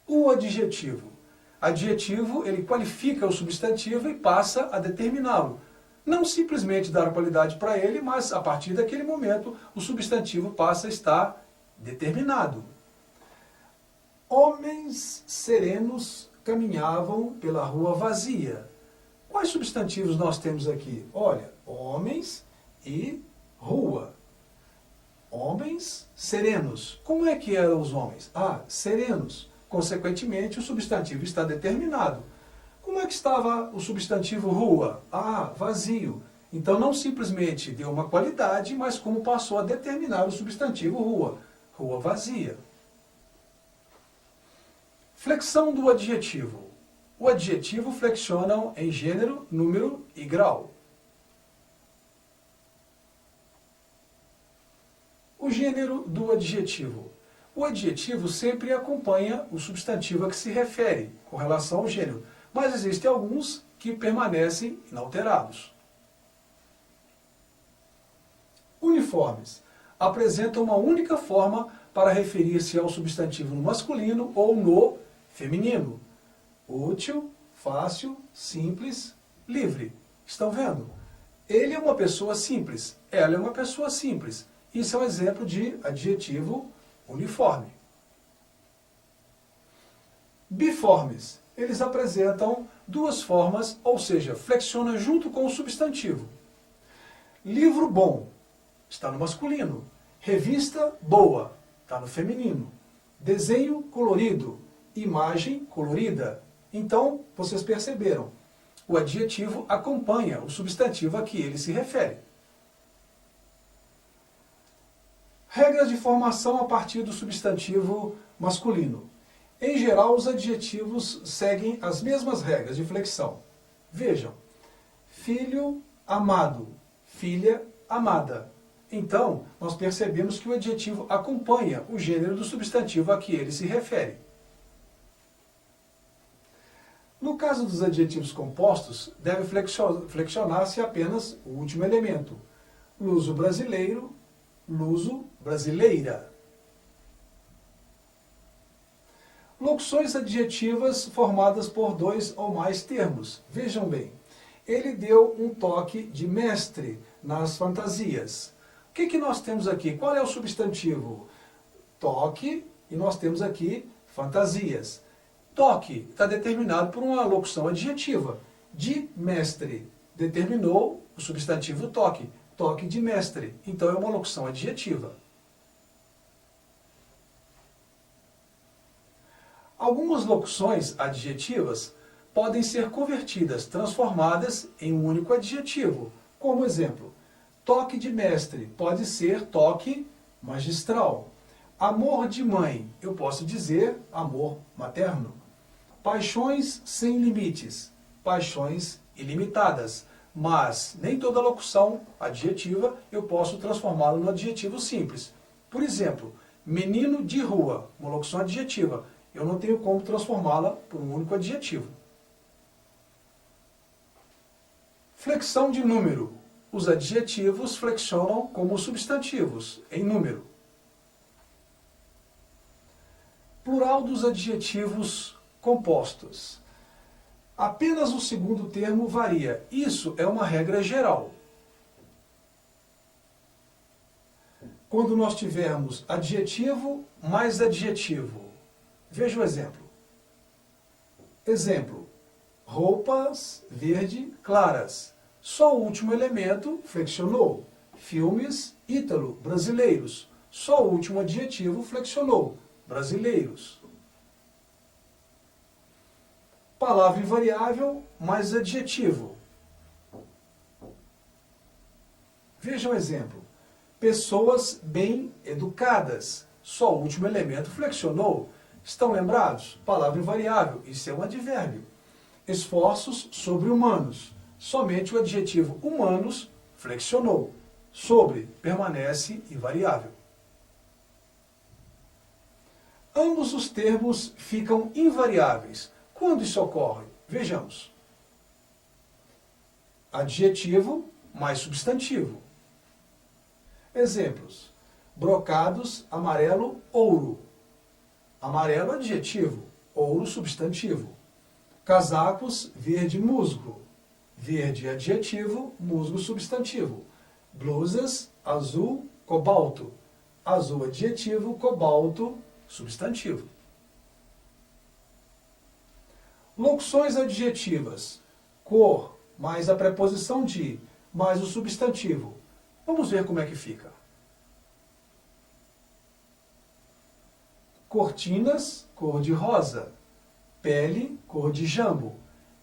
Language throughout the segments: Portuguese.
O adjetivo. Adjetivo, ele qualifica o substantivo e passa a determiná-lo. Não simplesmente dar qualidade para ele, mas a partir daquele momento o substantivo passa a estar determinado. Homens serenos caminhavam pela rua vazia. Quais substantivos nós temos aqui? Olha, homens e rua. Homens serenos. Como é que eram os homens? Serenos. Consequentemente, o substantivo está determinado. Como é que estava o substantivo rua? Vazio. Então, não simplesmente deu uma qualidade, mas como passou a determinar o substantivo rua. Rua vazia. Flexão do adjetivo. O adjetivo flexionam em gênero, número e grau. O gênero do adjetivo. O adjetivo sempre acompanha o substantivo a que se refere, com relação ao gênero, mas existem alguns que permanecem inalterados. Uniformes. Apresentam uma única forma para referir-se ao substantivo no masculino ou no feminino. Útil, fácil, simples, livre. Estão vendo? Ele é uma pessoa simples, ela é uma pessoa simples. Isso é um exemplo de adjetivo uniforme. Biformes. Eles apresentam duas formas, ou seja, flexiona junto com o substantivo. Livro bom, está no masculino. Revista boa, está no feminino. Desenho colorido, imagem colorida. Então, vocês perceberam, o adjetivo acompanha o substantivo a que ele se refere. Regras de formação a partir do substantivo masculino. Em geral, os adjetivos seguem as mesmas regras de flexão. Vejam, filho amado, filha amada. Então, nós percebemos que o adjetivo acompanha o gênero do substantivo a que ele se refere. No caso dos adjetivos compostos, deve flexionar-se apenas o último elemento. Luso brasileiro, luso brasileira. Locuções adjetivas formadas por dois ou mais termos. Vejam bem, ele deu um toque de mestre nas fantasias. O que nós temos aqui? Qual é o substantivo? Toque, e nós temos aqui fantasias. Toque está determinado por uma locução adjetiva. De mestre, determinou o substantivo toque. Toque de mestre. Então é uma locução adjetiva. Algumas locuções adjetivas podem ser convertidas, transformadas em um único adjetivo. Como exemplo, toque de mestre pode ser toque magistral. Amor de mãe, eu posso dizer amor materno. Paixões sem limites, paixões ilimitadas. Mas nem toda locução adjetiva eu posso transformá-la no adjetivo simples. Por exemplo, menino de rua, uma locução adjetiva. Eu não tenho como transformá-la por um único adjetivo. Flexão de número. Os adjetivos flexionam como substantivos, em número. Plural dos adjetivos compostos. Apenas o segundo termo varia. Isso é uma regra geral. Quando nós tivermos adjetivo mais adjetivo. Veja o exemplo. Exemplo. Roupas verde claras. Só o último elemento flexionou. Filmes ítalo-brasileiros. Só o último adjetivo flexionou. Brasileiros. Palavra invariável mais adjetivo. Veja um exemplo. Pessoas bem educadas. Só o último elemento flexionou. Estão lembrados? Palavra invariável. Isso é um advérbio. Esforços sobre-humanos. Somente o adjetivo humanos flexionou. Sobre permanece invariável. Ambos os termos ficam invariáveis. Quando isso ocorre? Vejamos. Adjetivo mais substantivo. Exemplos. Brocados, amarelo, ouro. Amarelo, adjetivo. ouro substantivo. Casacos, verde musgo. Verde adjetivo, musgo substantivo. Blusas, azul, cobalto. Azul adjetivo, cobalto substantivo. Locuções adjetivas. Cor, mais a preposição de, mais o substantivo. Vamos ver como é que fica. Cortinas, cor de rosa. Pele, cor de jambo.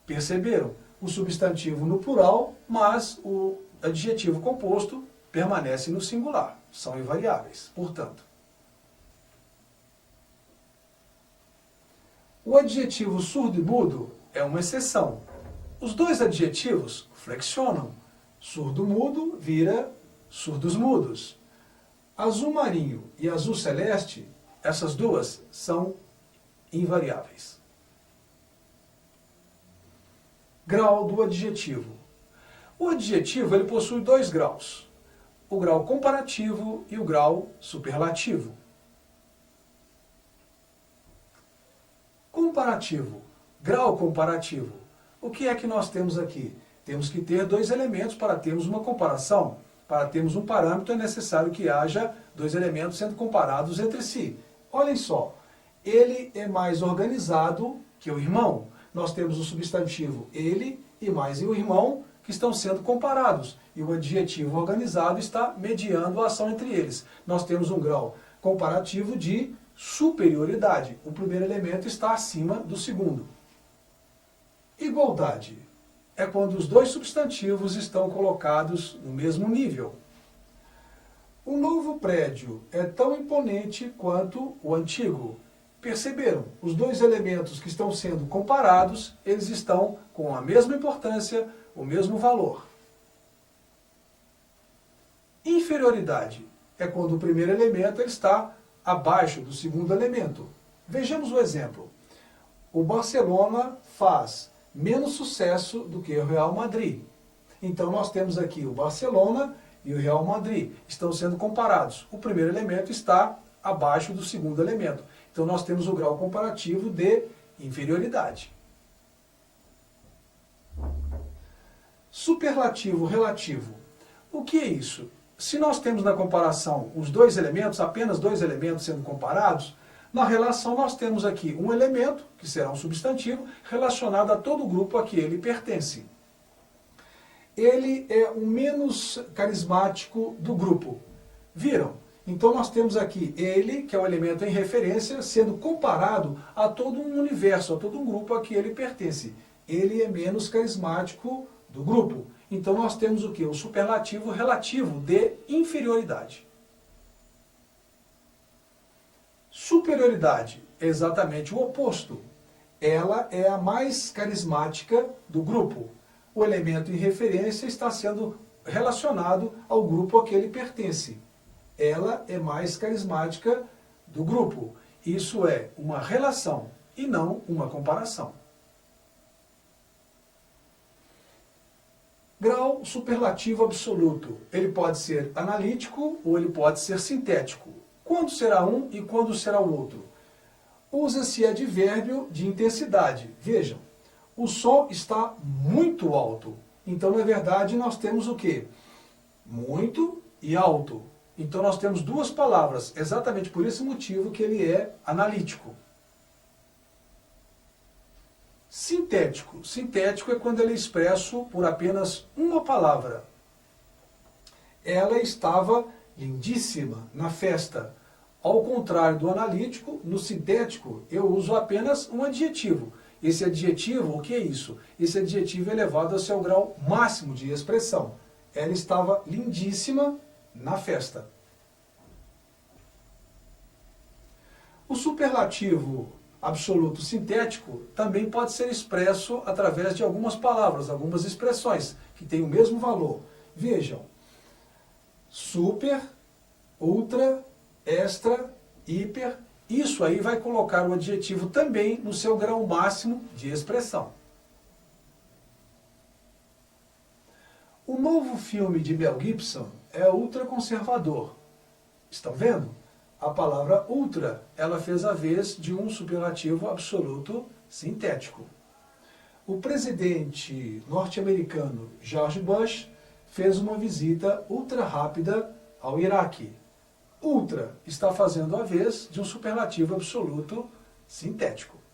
Perceberam? O substantivo no plural, mas o adjetivo composto permanece no singular. São invariáveis, portanto. O adjetivo surdo e mudo é uma exceção. Os dois adjetivos flexionam. Surdo-mudo vira surdos-mudos. Azul marinho e azul celeste, essas duas são invariáveis. Grau do adjetivo. O adjetivo ele possui dois graus. O grau comparativo e o grau superlativo. Comparativo. Grau comparativo. O que é que nós temos aqui? Temos que ter dois elementos para termos uma comparação. Para termos um parâmetro é necessário que haja dois elementos sendo comparados entre si. Olhem só, ele é mais organizado que o irmão. Nós temos o substantivo ele e mais o irmão que estão sendo comparados. E o adjetivo organizado está mediando a ação entre eles. Nós temos um grau comparativo de superioridade. O primeiro elemento está acima do segundo. Igualdade é quando os dois substantivos estão colocados no mesmo nível. O novo prédio é tão imponente quanto o antigo. Perceberam? Os dois elementos que estão sendo comparados, eles estão com a mesma importância, o mesmo valor. Inferioridade é quando o primeiro elemento ele está abaixo do segundo elemento. Vejamos o exemplo. O Barcelona faz menos sucesso do que o Real Madrid. Então nós temos aqui o Barcelona e o Real Madrid. Estão sendo comparados. O primeiro elemento está abaixo do segundo elemento. Então nós temos o grau comparativo de inferioridade. Superlativo relativo. O que é isso? Se nós temos na comparação os dois elementos, apenas dois elementos sendo comparados, na relação nós temos aqui um elemento, que será um substantivo, relacionado a todo o grupo a que ele pertence. Ele é o menos carismático do grupo. Viram? Então nós temos aqui ele, que é o elemento em referência, sendo comparado a todo um universo, a todo um grupo a que ele pertence. Ele é menos carismático do grupo. Então nós temos o quê? O superlativo relativo de inferioridade. Superioridade é exatamente o oposto. Ela é a mais carismática do grupo. O elemento em referência está sendo relacionado ao grupo a que ele pertence. Ela é mais carismática do grupo. Isso é uma relação e não uma comparação. Grau superlativo absoluto. Ele pode ser analítico ou ele pode ser sintético. Quando será um e quando será o outro? Usa-se advérbio de intensidade. Vejam, o som está muito alto. Então, na verdade, nós temos o quê? Muito e alto. Então nós temos duas palavras, exatamente por esse motivo que ele é analítico. Sintético. Sintético é quando ele é expresso por apenas uma palavra. Ela estava lindíssima na festa. Ao contrário do analítico, no sintético eu uso apenas um adjetivo. Esse adjetivo, o que é isso? Esse adjetivo é elevado ao seu grau máximo de expressão. Ela estava lindíssima na festa. O superlativo absoluto sintético também pode ser expresso através de algumas palavras, algumas expressões, que têm o mesmo valor. Vejam, super, ultra, extra, hiper, isso aí vai colocar o adjetivo também no seu grau máximo de expressão. O novo filme de Mel Gibson é ultraconservador. Estão vendo? A palavra ultra, ela fez a vez de um superlativo absoluto sintético. O presidente norte-americano George Bush fez uma visita ultra rápida ao Iraque. Ultra está fazendo a vez de um superlativo absoluto sintético.